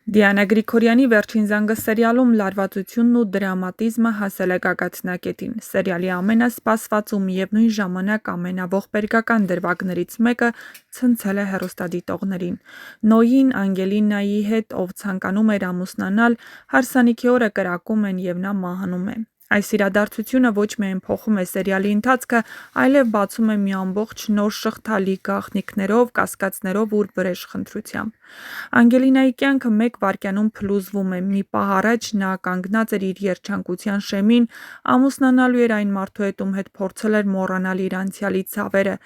Դիանա Գրիգորյանի «Վերջին զանգը» սերիալում լարվածությունն ու դրամատիզմը հասել է գագաթնակետին։ Սերիալի ամենասպասված ու միևնույն ժամանակ ամենաողբերգական դրվագներից մեկը ցնցել է հեռուստադիտողներին։ Նոյին Անգելինայի հետ, ով ցանկանում էր ամուսնանալ, հարսանիքի օրը կրակում են և նա մահանում է։ Այս իրադարձությունը ոչ միայն փոխում է սերիալի ընթացքը, այլև բացում է մի ամբողջ նոր շղթա՝ լի գաղտնիքներով, կասկածներով ու վրեժխնդրությամբ։ Անգելինայի կյանքը մեկ վայրկյանում փլուզվում է։ Մի պահ առաջ նա կանգնած էր իր երջանկության շեմին, ամուսնանալու էր այն մարդու հետ, ում հետ փորձել էր մոռանալ իր անցյալի ցավերը,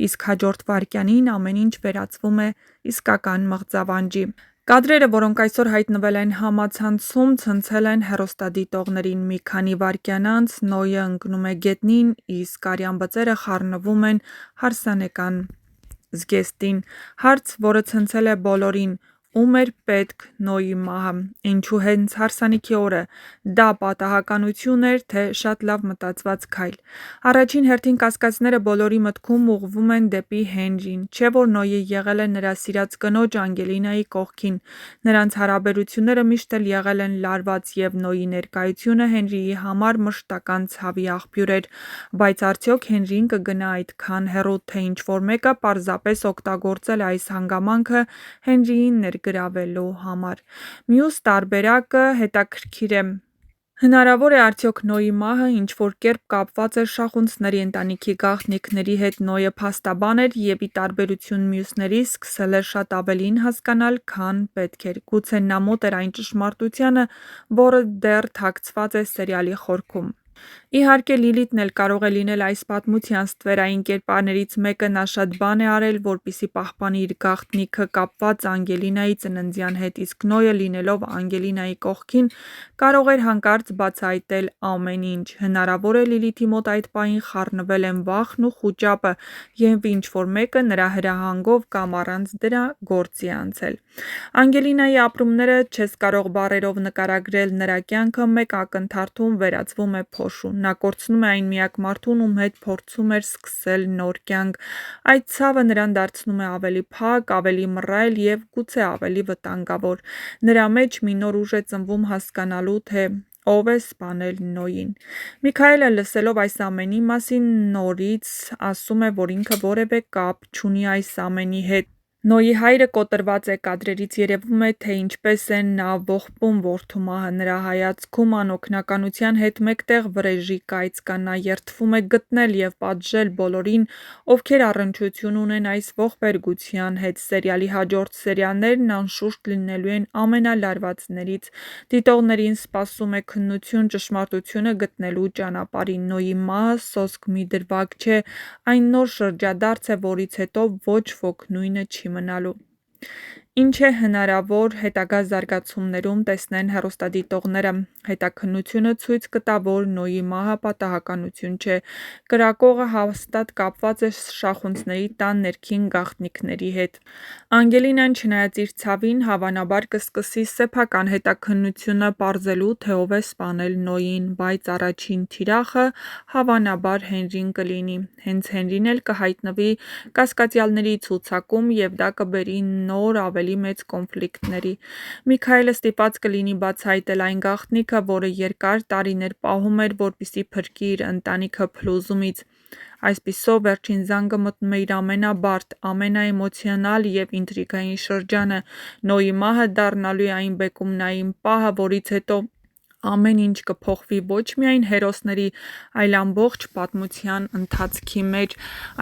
իսկ հաջորդ վայրկյանին ամեն ինչ վերածվում է իսկական մղձավանջի։ Կադրերը, որոնք այսօր հայտնվել են համացանցում, ցնցել են հեռուստադիտողներին։ Մի քանի վայրկյան անց Նոյը ընկնում է գետնին, իսկ արյան բծերը խառնվում են հարսանեկան զգեստին։ Հարց, որը ցնցել է բոլորին. ում էր պետք Նոյի մահը, ինչու հենց հարսանիքի օրը, դա պատահականություն էր, թե շատ լավ մտածված քայլ։ Առաջին հերթին կասկածները բոլորի մտքում ուղղվում են դեպի Հենրին, չէ՞ որ Նոյը եղել է նրա սիրած կնոջ Անգելինայի կողքին։ Նրանց հարաբերությունները միշտ էլ եղել են լարված, և Նոյի ներկայությունը Հենրիի համար մշտական ցավի աղբյուր էր։ Բայց արդյոք Հենրին կգնա այդքան հեռու, թե ինչ-որ մեկը պարզապես օգտագործել է այս հանգամանքը Հենրիին ներգրավելու համար։ Մյուս տարբերակը հետաքրքիր է։ Հնարավոր է արդյոք Նոյի մահը ինչ-որ կերպ կապված էր Շախունցների ընտանիքի գաղտնիքների հետ։ Նոյը փաստաբան էր և, ի տարբերություն մյուսների, սկսել էր շատ ավելին հասկանալ, քան պետք էր։ Գուցե նա մոտ էր այն ճշմարտությանը, որը դեռ թաքցված է սերիալի խորքում։ Իհարկե, Լիլիթն էլ կարող է լինել այս պատմության ստվերային կերպարներից մեկը։ Նա շատ բան է արել, որպեսզի պահպանի իր գաղտնիքը կապված Անգելինայի ծննդյան հետ, իսկ Նոյը, լինելով Անգելինայի կողքին, կարող էր հանկարծ բացահայտել ամեն ինչ։ Հնարավոր է Լիլիթի մոտ այդ պահին խառնվել են վախն ու խուճապը, և ինչ-որ մեկը նրա հրահանգով կամ առանց դրա գործի է անցել։ Անգելինայի ապրումները չես կարող բառերով նկարագրել։ Նրա կյանքը մեկ ակնթարթում վերածվում է փոշու։ Նա կորցնում է այն միակ մարդուն, ում հետ փորձում էր սկսել նոր կյանք։ Այդ ցավը նրան դարձնում է ավելի փակ, ավելի մռայլ և գուցե ավելի վտանգավոր։ Նրա մեջ մի նոր ուժ է ծնվում հասկանալու, թե ով է սպանել Նոյին։ Միքայելը, լսելով այս ամենի մասին, նորից ասում է, որ ինքը որևէ կապ չունի այս ամենի հետ։ Նոյի հայրը կոտրված է։ Կադրերից երևում է, թե ինչպես է նա ողբում որդու մահը։ Նրա հայացքում անօգնականության հետ մեկտեղ վրեժի կայծ կա։ Նա երդվում է գտնել և պատժել բոլորին, ովքեր առնչություն ունեն այս ողբերգության հետ։ Սերիալի հաջորդ սերիաներն անշուշտ լինելու են ամենալարվածներից։ Դիտողներին սպասում է քննություն ճշմարտությունը գտնելու ճանապարհին։ Նոյի մահը սոսկ մի դրվագ չէ, այն նոր շրջադարձ է, որից հետո ոչ ոք նույնը չի մնալու։ Ինչ է հնարավոր հետագա զարգացումներում տեսնեն հեռուստադիտողները։ Հետաքննությունը ցույց կտա, որ Նոյի մահը պատահականություն չէ։ Կրակողը հաստատ կապված է Շախունցների տան ներքին գաղտնիքների հետ։ Անգելինան, չնայած իր ցավին, հավանաբար կսկսի սեփական հետաքննությունը պարզելու, թե ով է սպանել Նոյին, բայց առաջին թիրախը հավանաբար Հենրին կլինի։ Հենց Հենրին էլ կհայտնվի կասկածյալների ցուցակում, և դա կբերի նոր, ավելի մեծ կոնֆլիկտների։ Միքայելը ստիպված կլինի բացահայտել այն գաղտնիքը, որը երկար տարիներ պահում էր, որպեսզի փրկի իր ընտանիքը փլուզումից։ Այսպիսով, Վերջին զանգը մտնում է իր ամենաբարդ, ամենաէմոցիոնալ և ինտրիգային շրջանը։ Նոյի մահը դառնալու է այն բեկումնային պահը, որից հետո ամեն ինչ կփոխվի ոչ միայն հերոսների, այլ ամբողջ պատմության ընթացքի մեջ։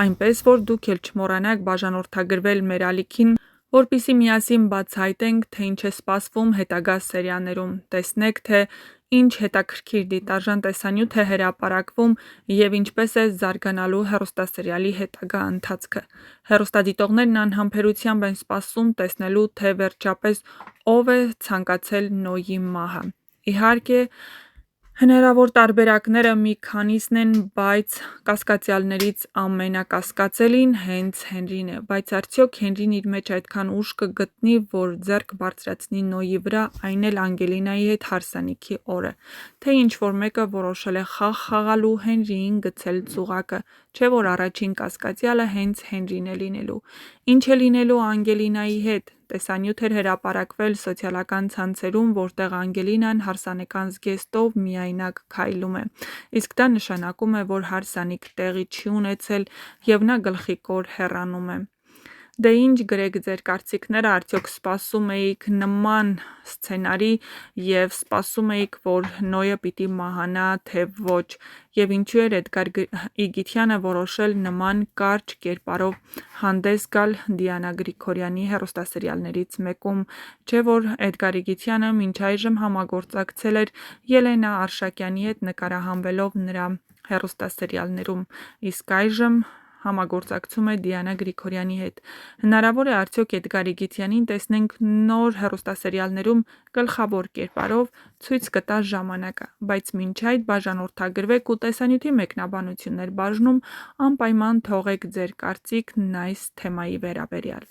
Այնպես որ դուք էլ չմոռանաք բաժանորդագրվել մեր ալիքին, որպեսզի միասին բացահայտենք, թե ինչ է սպասվում հետագա սերիաներում։ Տեսնեք, թե ինչ հետաքրքիր դիտարժան տեսանյութ է հրապարակվում և ինչպես է զարգանալու հեռուստասերիալի հետագա ընթացքը։ Հեռուստադիտողներն անհամբերությամբ են սպասում տեսնելու, թե վերջապես ով է ցանկացել Նոյի մահը։ Իհարկե, հնարավոր տարբերակները մի քանիսն են, բայց կասկածյալներից ամենակասկածելին հենց Հենրին է։ Բայց արդյոք Հենրին իր մեջ այդքան ուժ կգտնի, որ ձեռք բարձրացնի Նոյի վրա, այն էլ Անգելինայի հետ հարսանիքի օրը։ Թե ինչ-որ մեկը որոշել է խաղ խաղալ ու Հենրիին գցել ծուղակը, չէ՞ որ առաջին կասկածյալը հենց Հենրին է լինելու։ Ինչ է լինելու Անգելինայի հետ։ Տեսանյութ էր հրապարակվել սոցիալական ցանցերում, որտեղ Անգելինան հարսանեկան զգեստով միայնակ քայլում է, իսկ դա նշանակում է, որ հարսանիք տեղի չի ունեցել և նա գլխիկոր հեռանում է։ Դե ինչ գրեք ձեր կարծիքները, արդյոք սպասում էիք նման սցենարի և սպասում էիք, որ Նոյը պիտի մահանա, թե ոչ, և ինչու էր Էդգար Իգիթյանը որոշել նման կարճ կերպարով հանդես գալ Դիանա Գրիգորյանի հեռուստասերիալներից մեկում, չէ՞ որ Էդգար Իգիթյանը մինչ այժմ համագործակցել էր Ելենա Արշակյանի հետ նկարահանվելով նրա հեռուստասերիալներում, իսկ այժմ համագործակցում է Դիանա Գրիգորյանի հետ։ Հնարավոր է արդյոք Էդգար Իգիթյանին տեսնենք նոր հեռուստասերիալներում գլխավոր կերպարով, ցույց կտա ժամանակը, բայց մինչ այդ բաժանորդագրվեք ու տեսանյութի մեկնաբանություններ բաժնում անպայման թողեք ձեր կարծիքն այս թեմայի վերաբերյալ։